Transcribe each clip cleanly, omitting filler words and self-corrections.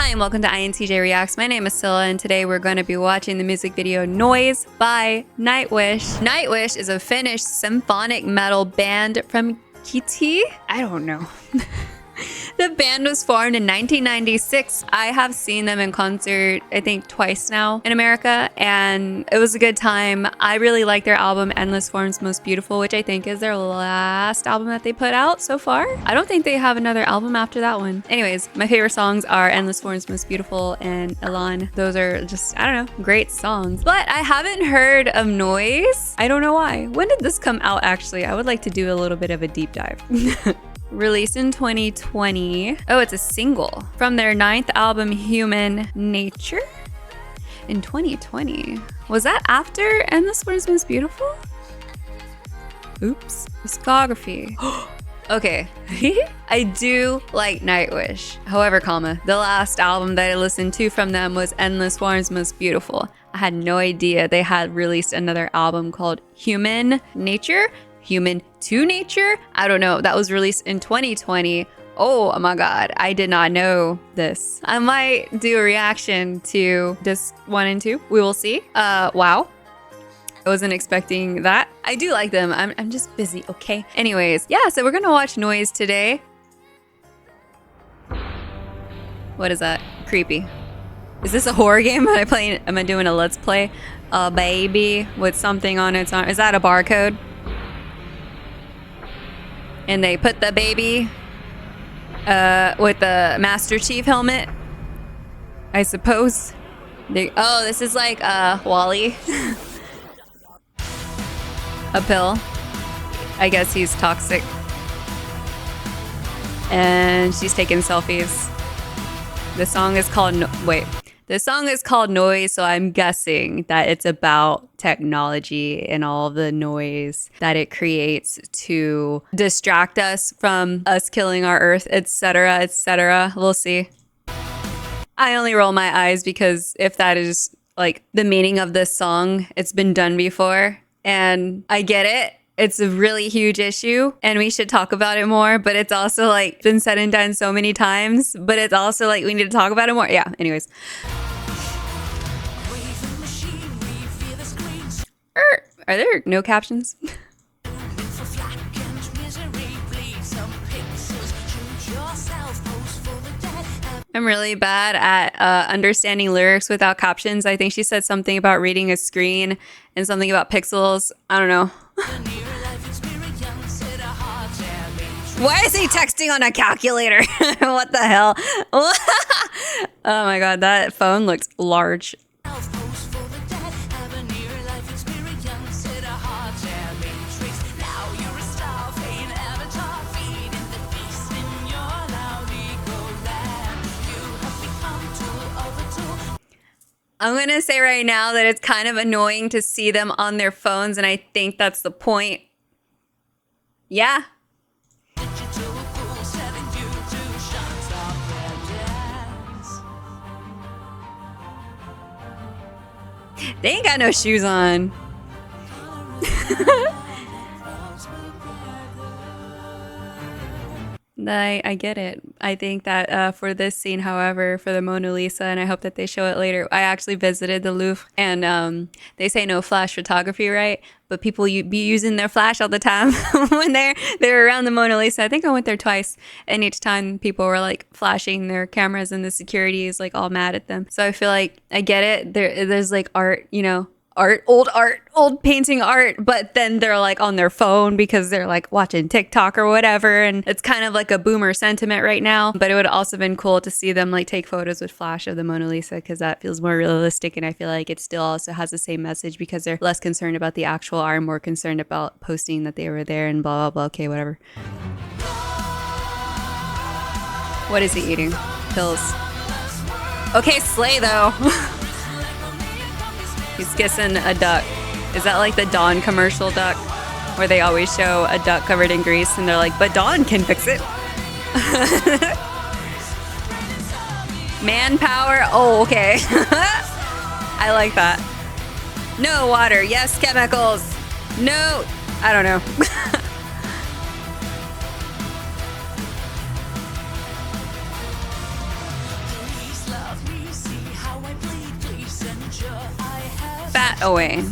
Hi and welcome to INTJ Reacts. My name is Scylla and today we're going to be watching the music video Noise by Nightwish. Nightwish is a Finnish symphonic metal band from Kiti? I don't know. The band was formed in 1996. I have seen them in concert, I think twice now in America, and it was a good time. I really like their album, Endless Forms Most Beautiful, which I think is their last album that they put out so far. I don't think they have another album after that one. Anyways, my favorite songs are Endless Forms Most Beautiful and Elan. Those are just, I don't know, great songs. But I haven't heard of Noise. I don't know why. When did this come out actually? I would like to do a little bit of a deep dive. Released in 2020. Oh, it's a single from their 9th album, Human Nature, in 2020. Was that after Endless Forms Most Beautiful? Oops. Discography. Okay. I do like Nightwish. However, the last album that I listened to from them was Endless Forms Most Beautiful. I had no idea they had released another album called Human Nature. Human to Nature? I don't know. That was released in 2020. Oh my god, I did not know this. I might do a reaction to disc 1 and 2. We will see. Wow. I wasn't expecting that. I do like them. I'm just busy, okay? Anyways, yeah, so we're gonna watch Noise today. What is that? Creepy. Is this a horror game? Am I doing a let's play? A baby with something on its arm. Is that a barcode? And they put the baby with the Master Chief helmet, I suppose. Oh, this is like Wally. A pill. I guess he's toxic. And she's taking selfies. The song is called The song is called Noise, so I'm guessing that it's about technology and all of the noise that it creates to distract us from us killing our Earth, etc., etc. We'll see. I only roll my eyes because if that is like the meaning of this song, it's been done before. And I get it. It's a really huge issue and we should talk about it more, but it's also like been said and done so many times, but it's also like we need to talk about it more. Yeah, anyways. Are there no captions? I'm really bad at understanding lyrics without captions. I think she said something about reading a screen and something about pixels. I don't know. Why is he texting on a calculator? What the hell? Oh my god, that phone looks large. I'm going to say right now that it's kind of annoying to see them on their phones, and I think that's the point. Yeah. They ain't got no shoes on. I get it. I think that for this scene, however, for the Mona Lisa, and I hope that they show it later, I actually visited the Louvre, and they say no flash photography, right? But people be using their flash all the time when they're around the Mona Lisa. I think I went there twice, and each time people were like flashing their cameras, and the security is like all mad at them. So I feel like I get it. There's like art, you know. Old painting art, but then they're like on their phone because they're like watching TikTok or whatever, and it's kind of like a boomer sentiment right now. But it would also been cool to see them like take photos with flash of the Mona Lisa because that feels more realistic, and I feel like it still also has the same message because they're less concerned about the actual art, more concerned about posting that they were there and blah blah blah. Okay, whatever. What is he eating? Pills. Okay, slay though. He's kissing a duck. Is that like the Dawn commercial duck? Where they always show a duck covered in grease and they're like, but Dawn can fix it. Manpower. Oh, okay. I like that. No water. Yes, chemicals. No. I don't know. that away.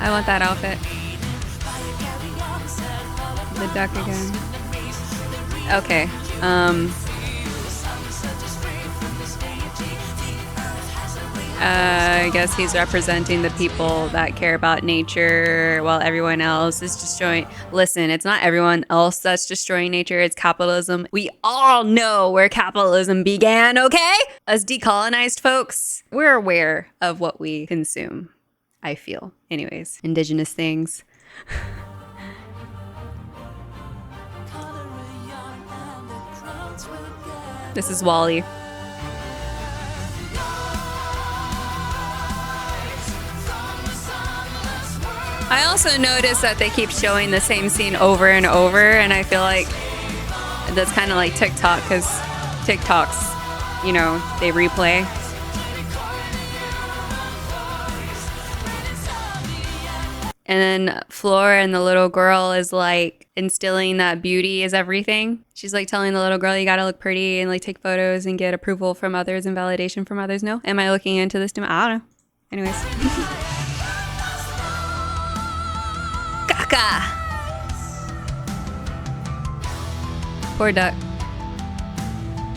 I want that outfit. The duck again. Okay. I guess he's representing the people that care about nature while everyone else is destroying. Listen, it's not everyone else that's destroying nature. It's capitalism. We all know where capitalism began, okay? As decolonized folks, we're aware of what we consume, I feel. Anyways, indigenous things. This is Wally. I also noticed that they keep showing the same scene over and over, and I feel like that's kind of like TikTok, because TikToks, you know, they replay. And then Flora and the little girl is like instilling that beauty is everything. She's like telling the little girl, you gotta look pretty and like take photos and get approval from others and validation from others. No? Am I looking into this? I don't know. Anyways. Caca! Poor duck.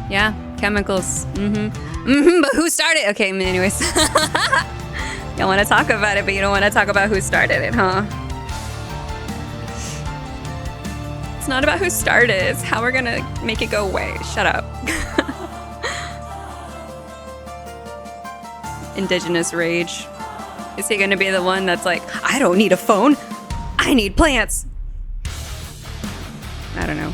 Yeah, chemicals. But who started? Okay, anyways. You want to talk about it, but you don't want to talk about who started it, huh? It's not about who started, it's how we're gonna make it go away. Shut up. Indigenous rage. Is he gonna be the one that's like, I don't need a phone, I need plants? I don't know.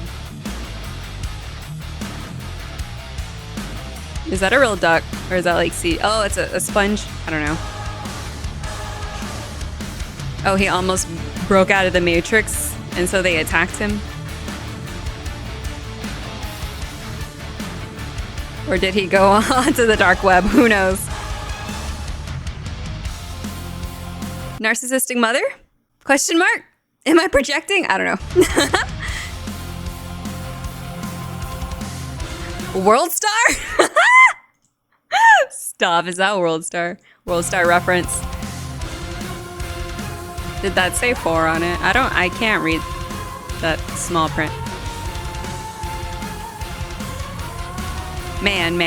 Is that a real duck? Or is that like sea? Oh, it's a sponge? I don't know. Oh, he almost broke out of the Matrix, and so they attacked him? Or did he go onto the dark web? Who knows? Narcissistic mother? Question mark? Am I projecting? I don't know. World Star? Stop, is that World Star? World Star reference. Did that say 4 on it? I can't read that small print. Man.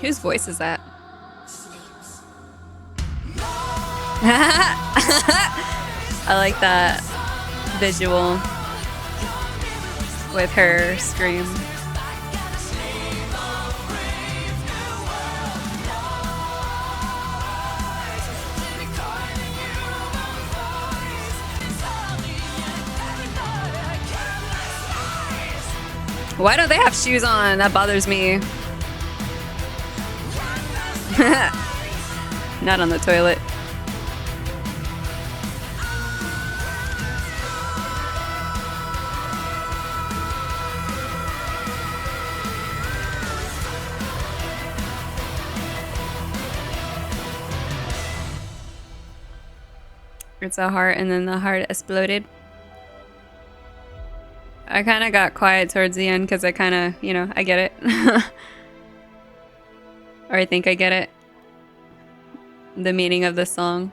Whose voice is that? I like that visual with her scream. Why don't they have shoes on? That bothers me. Not on the toilet. It's a heart, and then the heart exploded. I kind of got quiet towards the end because I kind of, you know, I get it. Or I think I get it. The meaning of the song.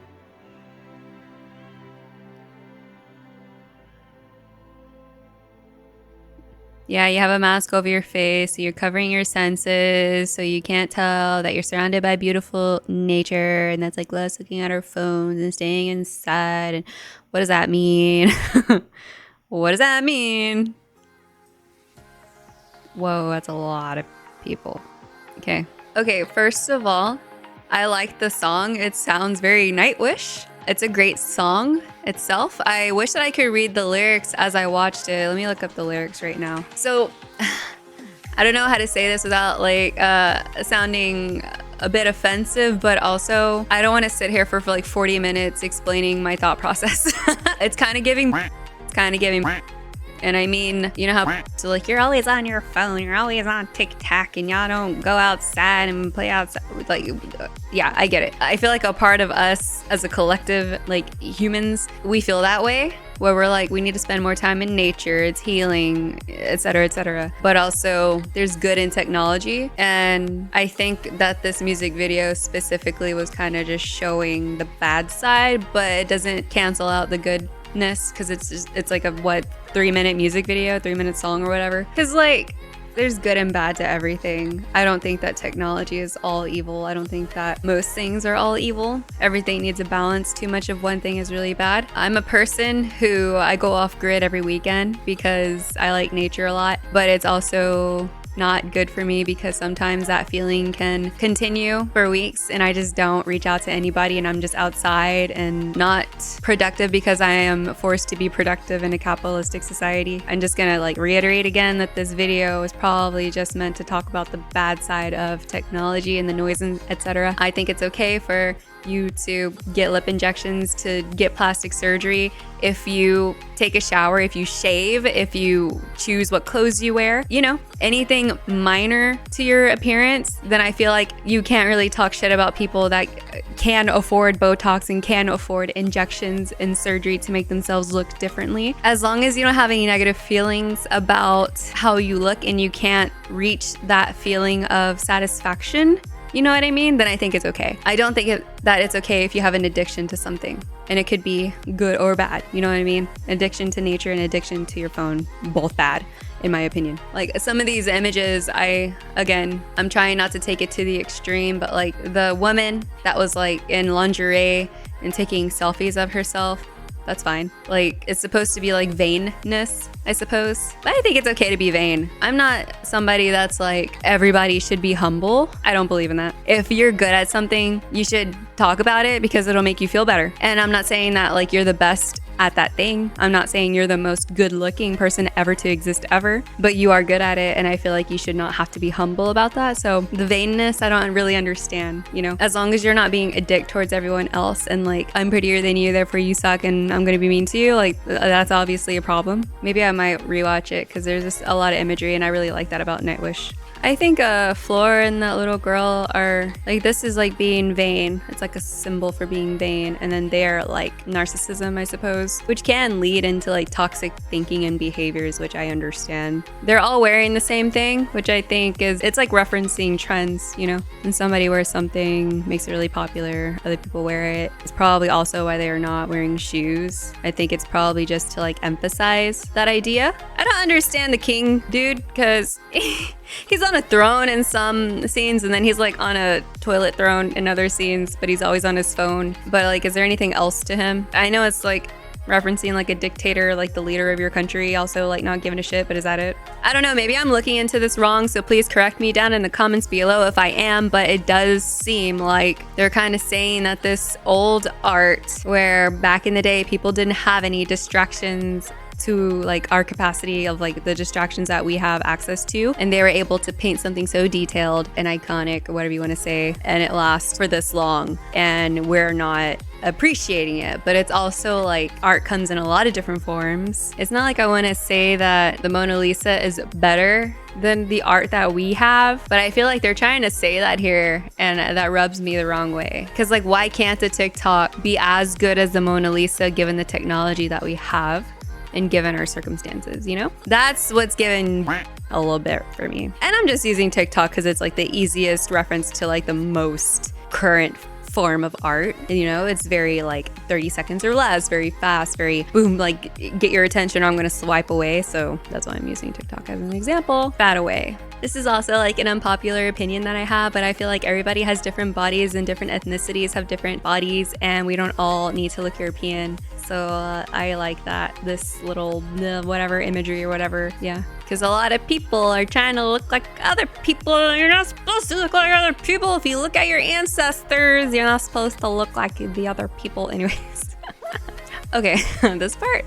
Yeah, you have a mask over your face, so you're covering your senses, so you can't tell that you're surrounded by beautiful nature, and that's like us looking at our phones and staying inside. And what does that mean? What does that mean? Whoa, that's a lot of people. Okay. Okay, first of all, I like the song. It sounds very Nightwish. It's a great song itself. I wish that I could read the lyrics as I watched it. Let me look up the lyrics right now. So, I don't know how to say this without like sounding a bit offensive, but also I don't want to sit here for like 40 minutes explaining my thought process. It's kind of giving. And I mean, you know how so like you're always on your phone, you're always on TikTok, and y'all don't go outside and play outside. Like, yeah, I get it. I feel like a part of us as a collective, like humans, we feel that way, where we're like, we need to spend more time in nature, it's healing, etc., etc. But also there's good in technology. And I think that this music video specifically was kind of just showing the bad side, but it doesn't cancel out the goodness, because it's like a 3-minute music video, 3-minute song or whatever. Because like there's good and bad to everything. I don't think that technology is all evil. I don't think that most things are all evil. Everything needs a balance. Too much of one thing is really bad. I'm a person who I go off grid every weekend because I like nature a lot, but it's also not good for me because sometimes that feeling can continue for weeks and I just don't reach out to anybody and I'm just outside and not productive because I am forced to be productive in a capitalistic society. I'm just gonna like reiterate again that this video is probably just meant to talk about the bad side of technology and the noise and etc. I think it's okay for you to get lip injections, to get plastic surgery, if you take a shower, if you shave, if you choose what clothes you wear, you know, anything minor to your appearance, then I feel like you can't really talk shit about people that can afford Botox and can afford injections and surgery to make themselves look differently. As long as you don't have any negative feelings about how you look and you can't reach that feeling of satisfaction, you know what I mean? Then I think it's okay. I don't think that it's okay if you have an addiction to something. And it could be good or bad. You know what I mean? Addiction to nature and addiction to your phone, both bad, in my opinion. Like some of these images, I'm trying not to take it to the extreme, but like the woman that was like in lingerie and taking selfies of herself, that's fine. Like it's supposed to be like vainness, I suppose. But I think it's okay to be vain. I'm not somebody that's like everybody should be humble. I don't believe in that. If you're good at something, you should talk about it because it'll make you feel better. And I'm not saying that like you're the best at that thing. I'm not saying you're the most good looking person ever to exist ever, but you are good at it. And I feel like you should not have to be humble about that. So the vainness, I don't really understand, you know, as long as you're not being a dick towards everyone else and like, I'm prettier than you, therefore you suck and I'm going to be mean to you. Like that's obviously a problem. Maybe I might rewatch it because there's just a lot of imagery and I really like that about Nightwish. I think Floor and that little girl are like, this is like being vain. It's like a symbol for being vain. And then they're like narcissism, I suppose, which can lead into like toxic thinking and behaviors, which I understand. They're all wearing the same thing, which I think it's like referencing trends, you know, when somebody wears something, makes it really popular, other people wear it. It's probably also why they are not wearing shoes. I think it's probably just to like emphasize that idea. I don't understand the king dude because he's on a throne in some scenes and then he's like on a toilet throne in other scenes, but he's always on his phone. But like, is there anything else to him? I know it's like referencing like a dictator, like the leader of your country, also like not giving a shit, but is that it? I don't know, maybe I'm looking into this wrong, so please correct me down in the comments below if I am, but it does seem like they're kind of saying that this old art, where back in the day people didn't have any distractions to like our capacity of like the distractions that we have access to, and they were able to paint something so detailed and iconic, or whatever you want to say, and it lasts for this long and we're not appreciating it. But it's also like art comes in a lot of different forms. It's not like I want to say that the Mona Lisa is better than the art that we have, but I feel like they're trying to say that here, and that rubs me the wrong way. Because like, why can't the TikTok be as good as the Mona Lisa given the technology that we have and given our circumstances, you know? That's what's given a little bit for me. And I'm just using TikTok because it's like the easiest reference to like the most current form of art. You know, it's very like 30 seconds or less, very fast, very boom, like get your attention or I'm gonna swipe away. So that's why I'm using TikTok as an example. Fat away. This is also like an unpopular opinion that I have, but I feel like everybody has different bodies and different ethnicities have different bodies, and we don't all need to look European. So I like that, this little whatever imagery or whatever, yeah. Because a lot of people are trying to look like other people, and you're not supposed to look like other people. If you look at your ancestors, you're not supposed to look like the other people anyways. Okay, this part,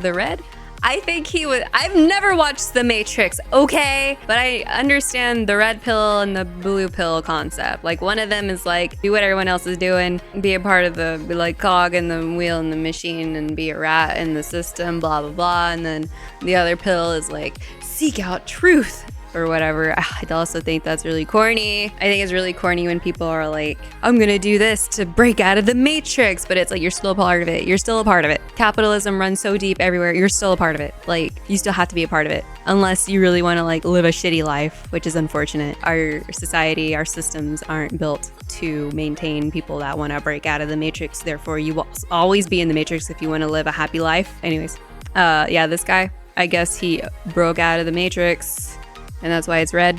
the red. I think he was. I've never watched The Matrix, okay? But I understand the red pill and the blue pill concept. Like, one of them is like, do what everyone else is doing, be a part of the, like, cog in the wheel in the machine and be a rat in the system, blah, blah, blah. And then the other pill is like, seek out truth or whatever. I also think that's really corny. I think it's really corny when people are like, I'm gonna do this to break out of the matrix, but it's like, you're still a part of it. You're still a part of it. Capitalism runs so deep everywhere. You're still a part of it. Like, you still have to be a part of it, unless you really want to like live a shitty life, which is unfortunate. Our society, our systems aren't built to maintain people that want to break out of the matrix. Therefore, you will always be in the matrix if you want to live a happy life. Anyways, yeah, this guy, I guess he broke out of the matrix, and that's why it's red.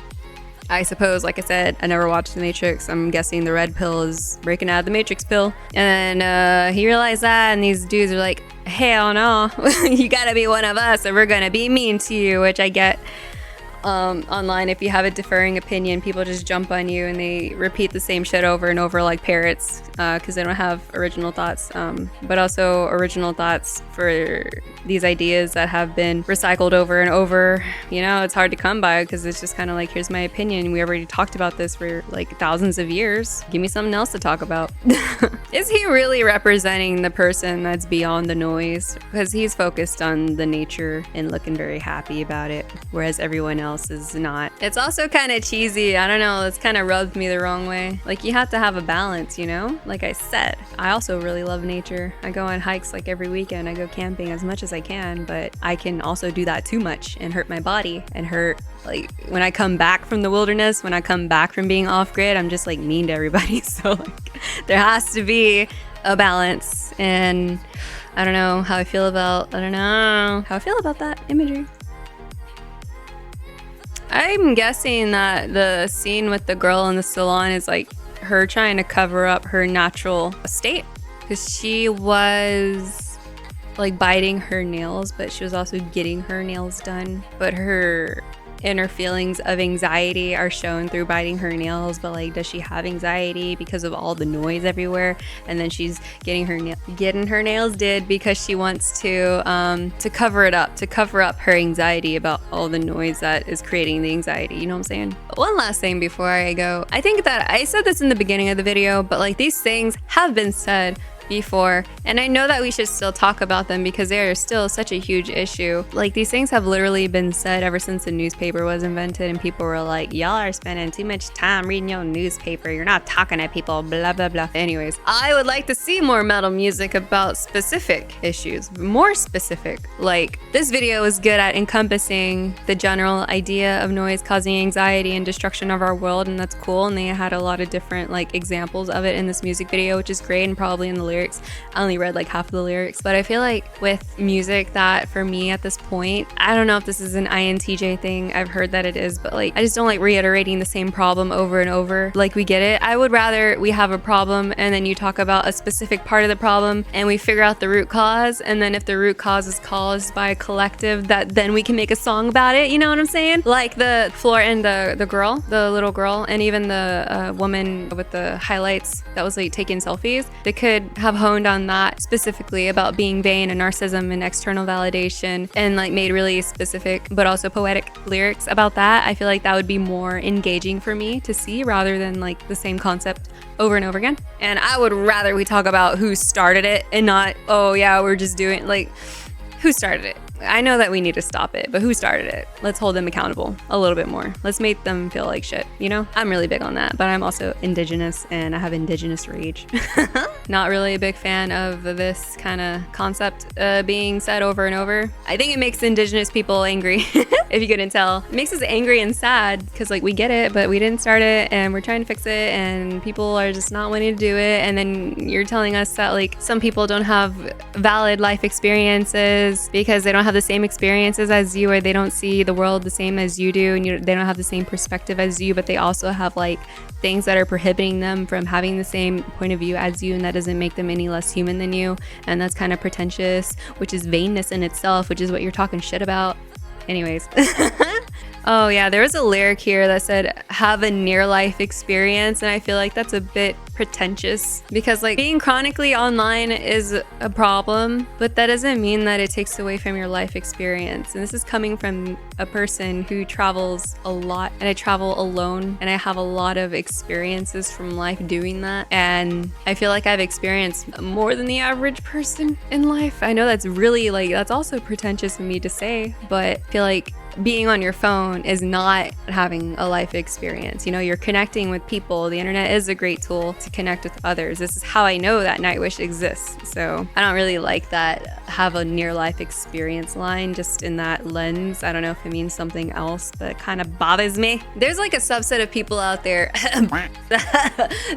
I suppose, like I said, I never watched The Matrix. I'm guessing the red pill is breaking out of the Matrix pill. And then he realized that, and these dudes are like, hell no, you gotta be one of us or we're gonna be mean to you, which I get. Online, if you have a differing opinion, people just jump on you and they repeat the same shit over and over like parrots, because they don't have original thoughts, but also original thoughts for these ideas that have been recycled over and over. You know, it's hard to come by because it's just kind of like, here's my opinion. We already talked about this for like thousands of years. Give me something else to talk about. Is he really representing the person that's beyond the noise? Because he's focused on the nature and looking very happy about it, whereas everyone else is not. It's also kind of cheesy. I don't know. It's kind of rubbed me the wrong way. Like, you have to have a balance, you know? Like I said, I also really love nature. I go on hikes like every weekend. I go camping as much as I can, but I can also do that too much and hurt my body and hurt, like, when I come back from the wilderness, when I come back from being off grid, I'm just like mean to everybody. So like, there has to be a balance. And I don't know how I feel about that imagery. I'm guessing that the scene with the girl in the salon is like her trying to cover up her natural state, because she was like biting her nails, but she was also getting her nails done. But her inner feelings of anxiety are shown through biting her nails. But like, does she have anxiety because of all the noise everywhere? And then she's getting her nails did because she wants to cover it up, to cover up her anxiety about all the noise that is creating the anxiety. You know what I'm saying? But one last thing before I go, I think that I said this in the beginning of the video, but like, these things have been said before, and I know that we should still talk about them because they are still such a huge issue. Like, these things have literally been said ever since the newspaper was invented, and people were like, y'all are spending too much time reading your newspaper, you're not talking to people, blah blah blah. Anyways, I would like to see more metal music about specific issues, more specific. Like, this video is good at encompassing the general idea of noise causing anxiety and destruction of our world, and that's cool. And they had a lot of different like examples of it in this music video, which is great, and probably in the lyrics. I only read like half of the lyrics, but I feel like with music that for me at this point, I don't know if this is an INTJ thing, I've heard that it is, but like, I just don't like reiterating the same problem over and over. Like, we get it. I would rather we have a problem and then you talk about a specific part of the problem and we figure out the root cause, and then if the root cause is caused by a collective, that then we can make a song about it. You know what I'm saying? Like the floor and the girl, the little girl, and even the woman with the highlights that was like taking selfies, they could have honed on that specifically about being vain and narcissism and external validation, and like made really specific but also poetic lyrics about that. I feel like that would be more engaging for me to see rather than like the same concept over and over again. And I would rather we talk about who started it and not, oh yeah, we're just doing, like, who started it? I know that we need to stop it, but who started it? Let's hold them accountable a little bit more. Let's make them feel like shit, you know? I'm really big on that, but I'm also indigenous and I have indigenous rage. Not really a big fan of this kind of concept being said over and over. I think it makes indigenous people angry, if you couldn't tell. It makes us angry and sad because like, we get it, but we didn't start it and we're trying to fix it and people are just not wanting to do it. And then you're telling us that like some people don't have valid life experiences because they don't have the same experiences as you, or they don't see the world the same as you do, and they don't have the same perspective as you, but they also have like things that are prohibiting them from having the same point of view as you, and that doesn't make them any less human than you. And that's kind of pretentious, which is vainness in itself, which is what you're talking shit about. Anyways. Oh yeah, there was a lyric here that said have a near life experience, and I feel like that's a bit pretentious because like being chronically online is a problem, but that doesn't mean that it takes away from your life experience. And this is coming from a person who travels a lot, and I travel alone, and I have a lot of experiences from life doing that. And I feel like I've experienced more than the average person in life. I know that's really like, that's also pretentious of me to say, but I feel like being on your phone is not having a life experience. You know, you're connecting with people. The internet is a great tool to connect with others. This is how I know that Nightwish exists. So I don't really like that have a near life experience line just in that lens. I don't know if it means something else, but it kind of bothers me. There's like a subset of people out there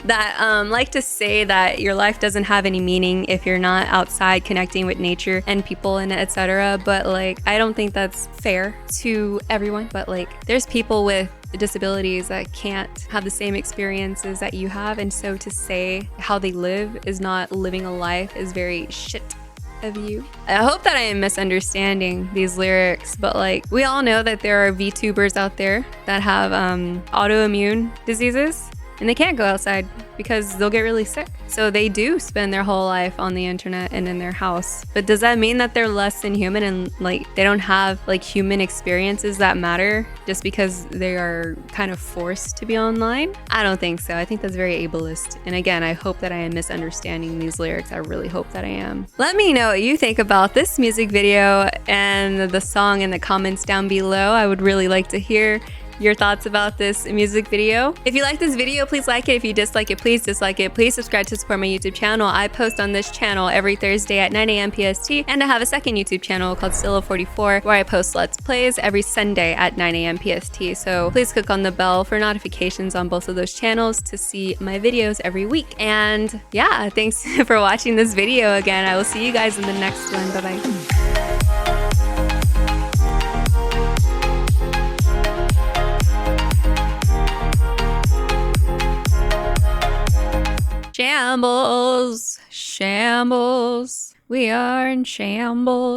that like to say that your life doesn't have any meaning if you're not outside connecting with nature and people and etc. But like, I don't think that's fair to everyone, but like there's people with disabilities that can't have the same experiences that you have, and so to say how they live is not living a life is very shit of you. I hope that I am misunderstanding these lyrics, but like we all know that there are VTubers out there that have autoimmune diseases and they can't go outside because they'll get really sick. So they do spend their whole life on the internet and in their house. But does that mean that they're less than human and like they don't have like human experiences that matter just because they are kind of forced to be online? I don't think so. I think that's very ableist. And again, I hope that I am misunderstanding these lyrics. I really hope that I am. Let me know what you think about this music video and the song in the comments down below. I would really like to hear your thoughts about this music video. If you like this video, please like it. If you dislike it, please dislike it. Please subscribe to support my YouTube channel. I post on this channel every Thursday at 9 a.m. PST, and I have a second YouTube channel called Scylla44 where I post Let's Plays every Sunday at 9 a.m. PST. So please click on the bell for notifications on both of those channels to see my videos every week. And yeah, thanks for watching this video again. I will see you guys in the next one. Bye-bye. Shambles, shambles, we are in shambles.